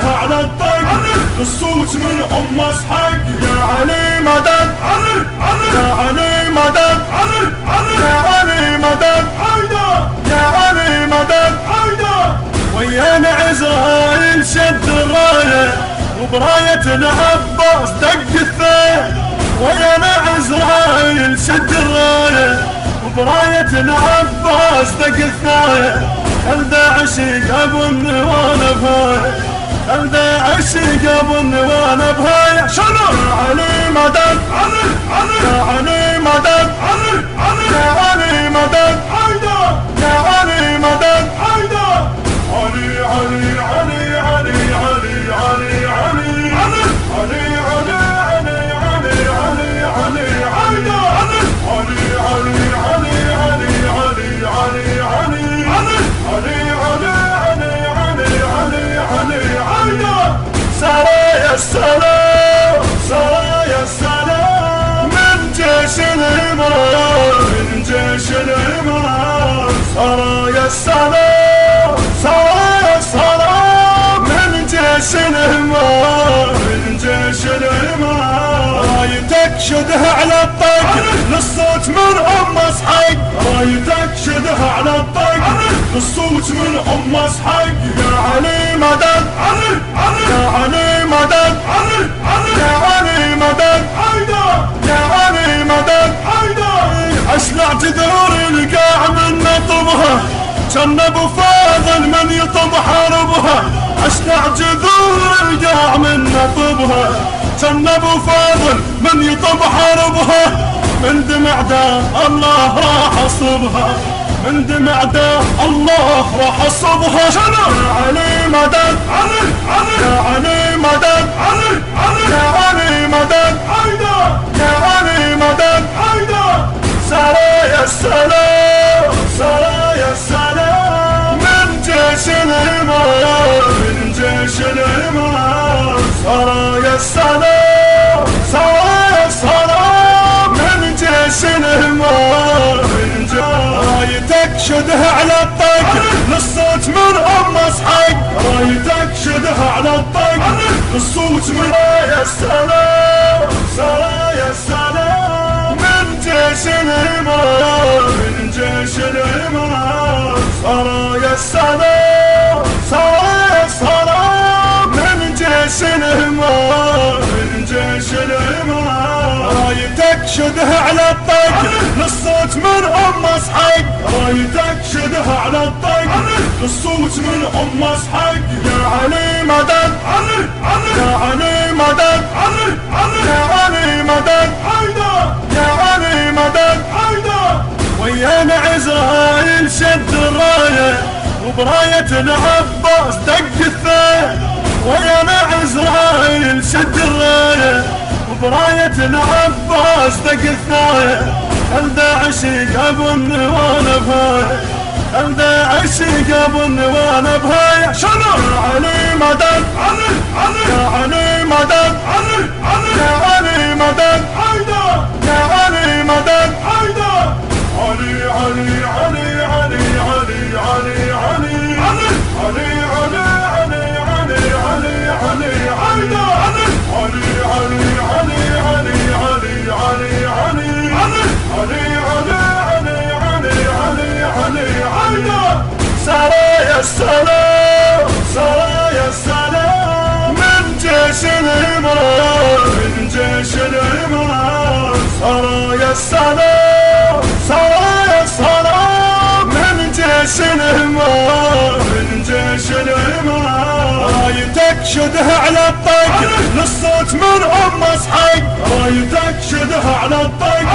شدها على الطق الصوت من ام اسحق يا علي مدد يا علي مدد يا علي مدد يا علي مدد ويانا عزرائيل شد الرايه وبرايه العباس دق الثاء ويانا عزرائيل شد الرايه وبرايه العباس دق الثاء خلدا عشق ابو النوان بهاي خلدا عشق ابو النوان بهاي شنو يا علي مدد يا علي مدد يا علي مدد يا علي مدد علي علي علي علي علي علي علي علي سرايا السلام سرايا السلام من جيش الإمارات من جيش الإمارات سرايا السلام سرايا السلام من جيش الإمارات من جيش الإمارات رايتك شدها على الطق للصوت من ام اسحق رايتك شدها على الطق للصوت من ام اسحق يا علي مدد يا علي مدد يا علي مدد يا علي مدد اشلع جذور القاع من نطبها كان ابو فاضل من يطب حربها اشلع جذور القاع من نطبها كان ابو فاضل من يطب حربها من دمع داه الله راح اصبها من دمع داه الله راح اصبها شنو يا علي مدد يا علي مدد يا علي مدد يا علي مدد سرايا السلام سرايا السلام من جيش الإمارات من جيش الإمارات سرايا السلام سرايا السلام من جيش الإمارات من جيش رايتك شدها على الطق للصوت من ام اسحق رايتك شدها على الطق للصوت من سرايا السلام سرايا السلام من جيش الإمارات من جيش الإمارات سرايا السلام سرايا السلام من جيش الإمارات من جيش الإمارات رايتك شدها على الطق للصوت من ام اسحق رايتك شدها على الطق للصوت من ام اسحق يا علي مدد يا علي مدد يا علي مدد يا علي مدد ويانا عزرائيل شد الرايه وبرايه العباس دق الثاء ويانا عزرائيل شد الرايه وبرايه العباس دق الثاء خلدا عشق ابو النوان بهاي خلدا عشق ابو النوان بهاي شنو يا علي مدد يا علي مدد يا علي مدد يا علي مدد علي علي علي علي علي علي علي علي سرايا السلام سرايا السلام من جيش الإمارات من جيش الإمارات سرايا السلام سرايا السلام من جيش الإمارات من جيش الإمارات رايتك شدها على الطق للصوت من ام اسحق رايتك شدها على الطق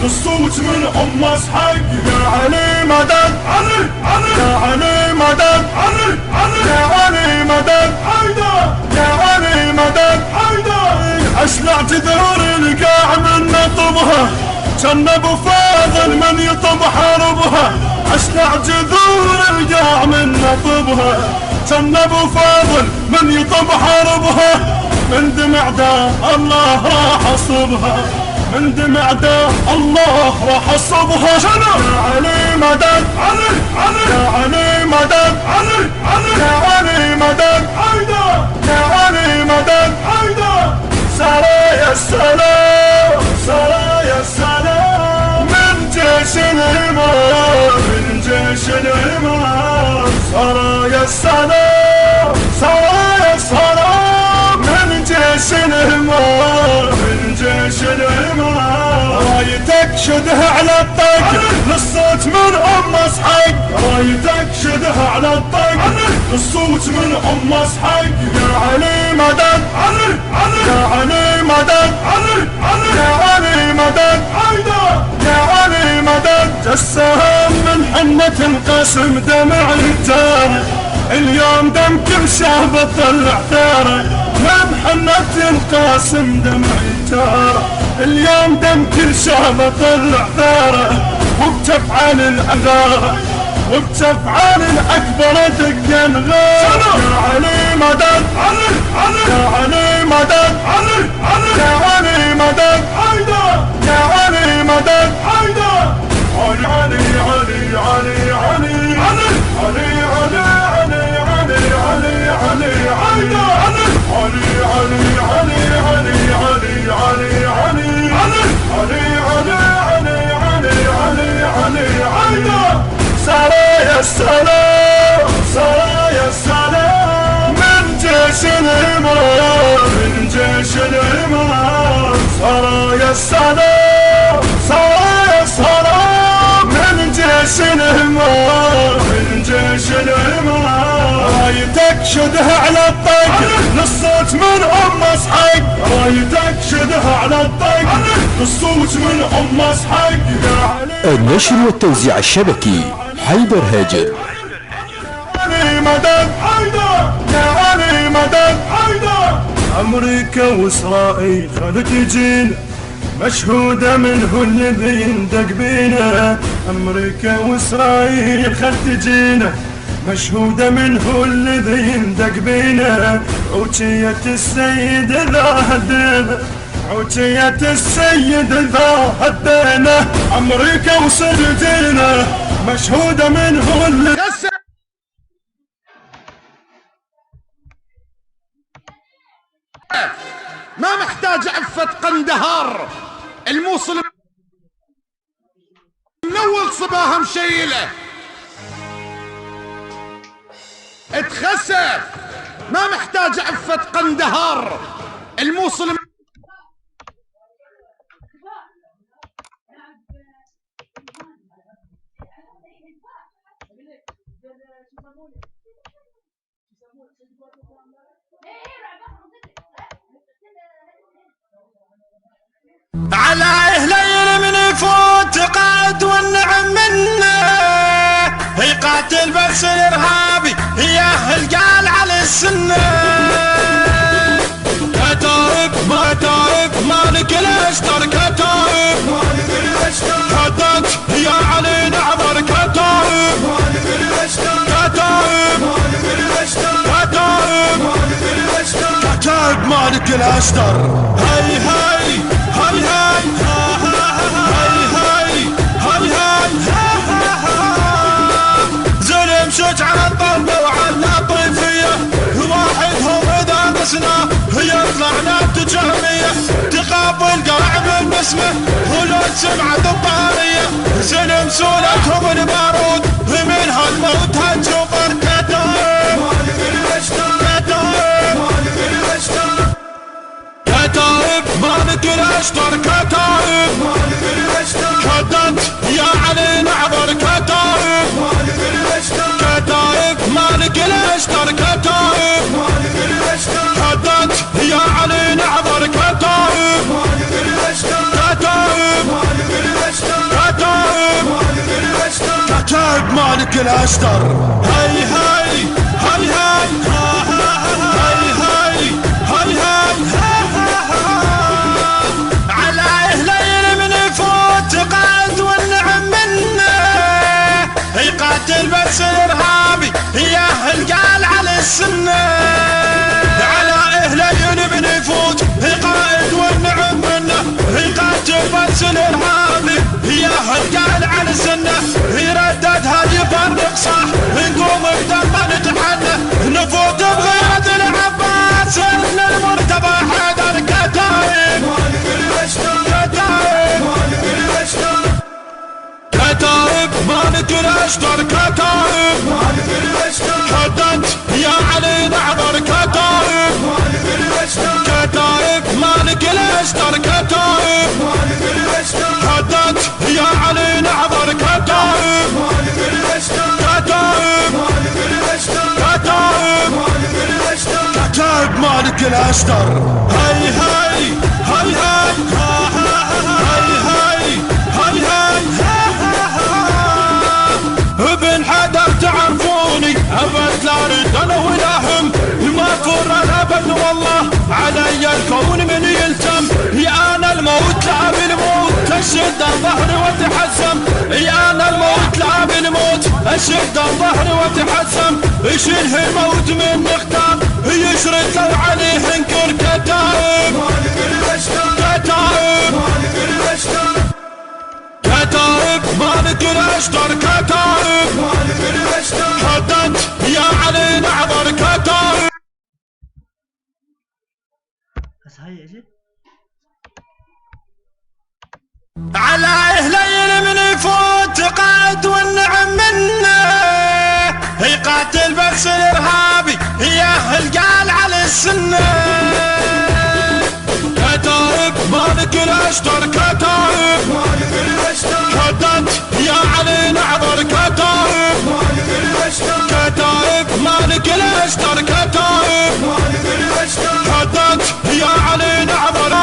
للصوت من ام اسحق يا علي مدد يا علي مدد يا علي مدد يا علي مدد اشلع جذور القاع من نطبها كان ابو فاضل من يطب حربها اشلع جذور القاع من نطبها كان ابو فاضل من يطب حربها من دمع داه الله راح اصبها من دمع داه الله راح اصبها شنو يا علي مدد يا علي مدد يا علي مدد يا السلام سرايا السلام من جيش الهمام من جيش الهمام رايتك شدها على الطق للصوت من اسحق رايتك شدها على الطق للصوت من اسحق يا علي مدد علي يا علي مدد علي يا علي مدد يا علي مدد السهم من حنة القسم دمع التاريخ اليوم دم كل شهب طلع ثاره من حنة القاسم دمع التاريخ اليوم دم كل شهب طلع ثاره وبتفعل الأغاره وبتفعل الأكبر دق الغار يا علي مدد يا علي مدد يا علي مدد يا علي مدد علي علي علي علي علي علي علي علي علي علي علي علي علي علي علي علي سرايا السلام سرايا السلام من جيش الهمام من جيش الهمام سرايا السلام سرايا السلام من جيش الهمام من جيش الهمام رايتك شدها على الطق للصوت من اسحق رايتك شدها على الطق للصوت من اسحق يا علي النشر والتوزيع الشبكي حيدر هاجر يا علي مدد يا علي مدد أمريكا وإسرائيل خلت يجينا مشهودة منه الذي يندق بينا أمريكا وإسرائيل خلت تجينا مشهودة منه الذي يندق بينا عوتية السيد ذا هدينا عوتية السيد ذا هدينا أمريكا وصدتنا مشهودة منه اللي ما محتاج عفة قندهار الموصل من اول صباها مشيله اتخسف ما محتاج عفة قندهار الموصل على اهلين من يفوت قائد والنعم منه يقاتل بس الارهابي ياهل قال على السنه كتائب ما تائب مالك الاشتر كتائب مالك الاشتر كتت يا علي نعبر كتائب مالك الاشتر كتائب مالك الاشتر كتائب مالك الاشتر كتائب مالك الاشتر هاي هاي هاي هاي هاي هاي هاي هاي زلم شج على الضرب وعلى الطيفية واحدهم إذا قسنا يطلعنا بتجهمية تقابل قرع بالبسمة ولو سمعة الطارية زلم سولتهم البارود من هالموت هالجبر كتائب مالك الاشتر كتائب مالك الاشتر كتائب مالك الاشتر كتائب مالك الاشتر كدت يا علي نعبر كتائب مالك الاشتر كتائب مالك الاشتر كتائب مالك الاشتر كدت يا علي نعبر كتائب مالك الاشتر كتائب مالك الاشتر كتائب مالك الاشتر كتائب مالك الاشتر هاي هاي هاي هاي هاي هاي هاي هاي على اهلين من يفوت قائد والنعم منه يقاتل بس الارهابي ياهل قال على السنه على اهلين من يفوت قائد والنعم منه يقاتل بس الارهابي ياهل قال على السنه يردد هذه يفرق صح نقوم بدم نتحنى نفوت بغيرة العباس ان المرتبى حيدر كتائب مالك الاشتر كتائب مالك الاشتر كتائب مالك الاشتر كتائب مالك الاشتر كدت كتائب كتائب مالك الاشتر. هاي هاي هاي هاي هاي هاي هاي ابن حدر تعرفوني ابد لا اريد انا ولا هم ما فر الابد والله علي الكون من يلتم. يا انا الموت لا بالموت اشد الظهر واتحسم. يا انا الموت لا بالموت اشد الظهر واتحسم. يشنه الموت من نختار يشرد لو عليه انكر. كتائب كتائب كتائب مالك الاشتر. كتائب حدت يا علي نعذر. كتائب بس هاي اجت على اهلين من يفوت قائد والنعم منه. يقاتل بس الارهابي ياهل قال على السنه. كتائب مالك الاشتر. كتائب حدت يا علي نعذر. كتائب كتائب مالك الاشتر. كتائب حدت يا علي نعذر.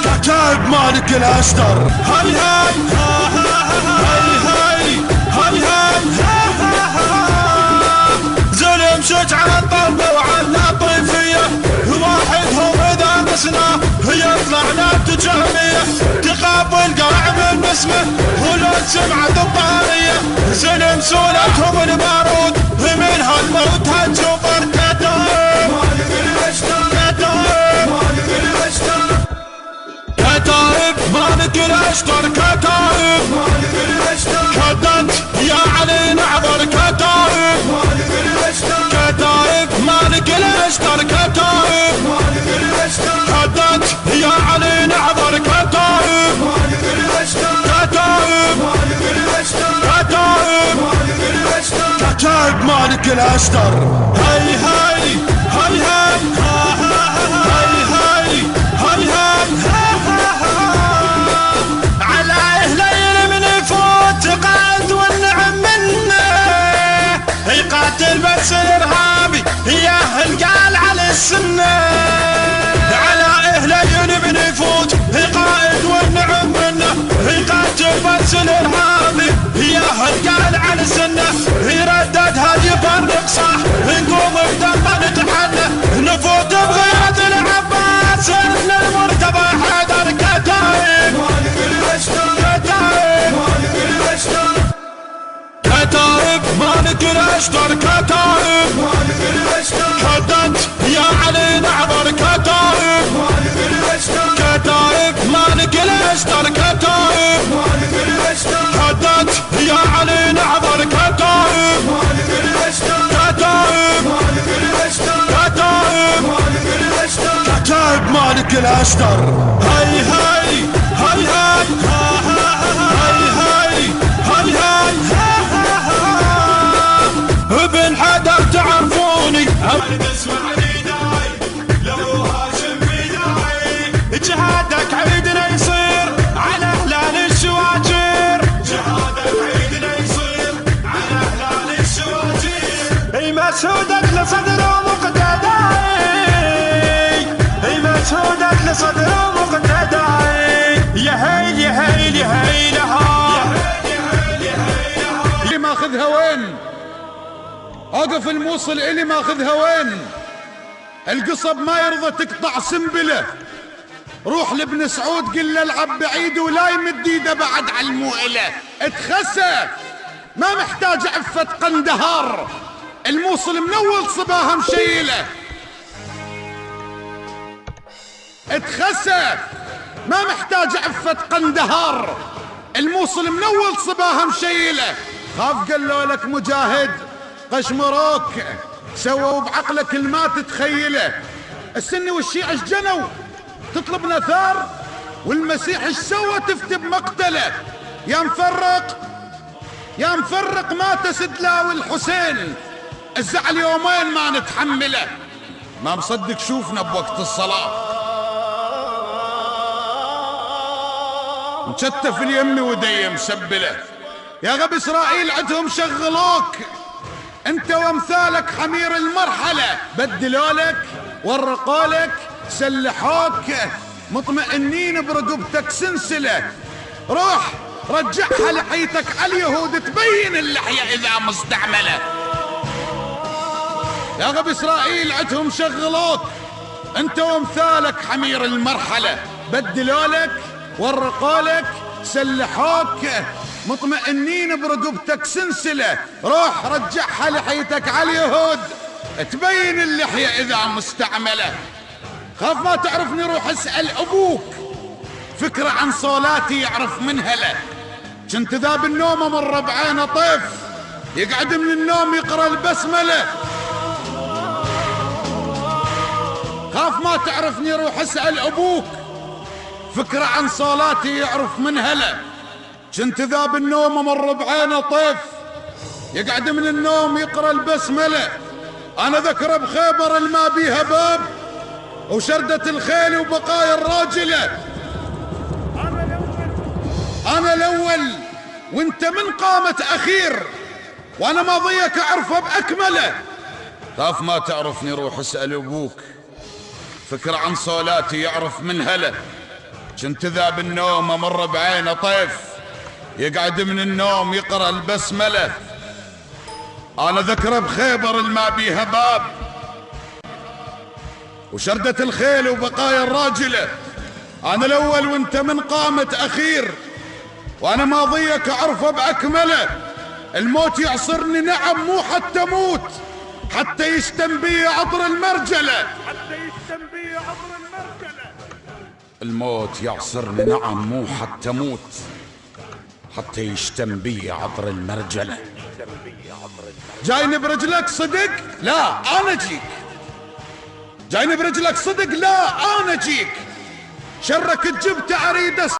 كتائب مالك الاشتر. هاي هاي هاي هاي هاي هاي زلم شجع الضرب وعلى طيفيه. واحدهم اذا قسنا يطلعنا تجهميه. تقابل قرع من اسمه ولو سمعة الطاريه. زلم سولتهم البارود من هالموت هالجوفر. كتائب كتائب مالك الاشتر. كتائب حدت يا علي نعذر. كتائب كتائب مالك الاشتر. كتائب حدت يا علي نعذر. كتائب كتائب كتائب كتائب مالك الاشتر. هاي هاي هاي هاي هاي هاي هاي هاي على اهلين من يفوت قائد والنعم منه. يقاتل بس الارهابي ياهل قال على السنه. على اهلين من يفوت قائد والنعم منه. يقاتل بس الارهابي ياهل قال على السنه. يردد هدي يفرق صح نقوم بدم نتحنى. نفوت بغيرة العباس ابن المرتضى حيدر. كتائب كتائب مالك الاشتر. كتائب حدت يا علي نعذر. كتائب كتائب مالك الاشتر. كتائب حدت يا علي نعذر. كتائب كتائب كتائب كتائب مالك الاشتر. هاي هاي هاي هاي هاي هاي هاي هاي ابن حدر تعرفوني ابد اسمع نداي لو هاشم بداي. جهادك عيدنا يصير على اهلال الشواجر. جهادك عيدنا يصير على اهلال الشواجر. اي مسعودك لصدر مقتداي. اي مسعودك لصدر مقتداي. يا هيل يا هيل يا هيل اللي ماخذها وين؟ اوقف الموصل الي ماخذها وين؟ القصب ما يرضى تقطع سنبله. روح لابن سعود قل له العب بعيد ولا يمد ايده بعد على الموئله. اتخسى ما محتاج عفة قندهار. الموصل من اول صباها مشيله. اتخسى ما محتاج عفة قندهار. الموصل من اول صباها مشيله. خاف قالوا لك مجاهد قشمروك سووا بعقلك الما تتخيله. السني والشيعة ايش جنوا تطلب نثار؟ والمسيح ايش سوى تفتي بمقتله؟ يا مفرق ما تسدلا والحسين الزعل يومين ما نتحمله. ما مصدق شوفنا بوقت الصلاة مشتف اليمي ودي مسبله. يا غب اسرائيل عندهم شغلوك انت وامثالك حمير المرحلة، بدلولك ورقولك سلحوك مطمئنين برقبتك سنسلة. روح رجعها لحيتك على اليهود تبين اللحية اذا مستعملة. يا غب اسرائيل عدهم شغلوك، انت وامثالك حمير المرحلة، بدلولك ورقولك سلحوك مطمئنين برقبتك سنسلة. روح رجعها لحيتك على اليهود تبين اللحية اذا مستعملة. خاف ما تعرفني روح اسأل ابوك، فكرة عن صولاتي يعرف منها له. كنت ذا بالنوم امر بعينه طيف، يقعد من النوم يقرأ البسملة. خاف ما تعرفني روح اسأل ابوك، فكرة عن صولاتي يعرف منها له. كنت ذا بالنوم امر بعينه طيف، يقعد من النوم يقرأ البسملة. انا ذكر بخيبر الما بيها باب، وشردة الخيل وبقايا الراجلة. انا الاول وانت من قامة اخير، وانا ماضيك اعرفه باكمله. خاف ما تعرفني روح اسأل ابوك، فكرة عن صولاتي يعرف من هلا. كنت ذا بالنوم امر بعينه طيف، يقعد من النوم يقرأ البسملة. انا ذكره بخيبر الما بيها باب، وشردة الخيل وبقايا الراجلة. انا الاول وانت من قامة اخير، وانا ماضيك اعرفه باكمله. الموت يعصرني نعم مو حتى موت، حتى يشتم بي عطر المرجلة. الموت يعصرني نعم مو حتى موت، حتى يشتم بي عطر المرجلة. جايني برجلك صدق؟ لا انا جيك. جايني برجلك صدق؟ لا انا جيك. شرك الجبت اريد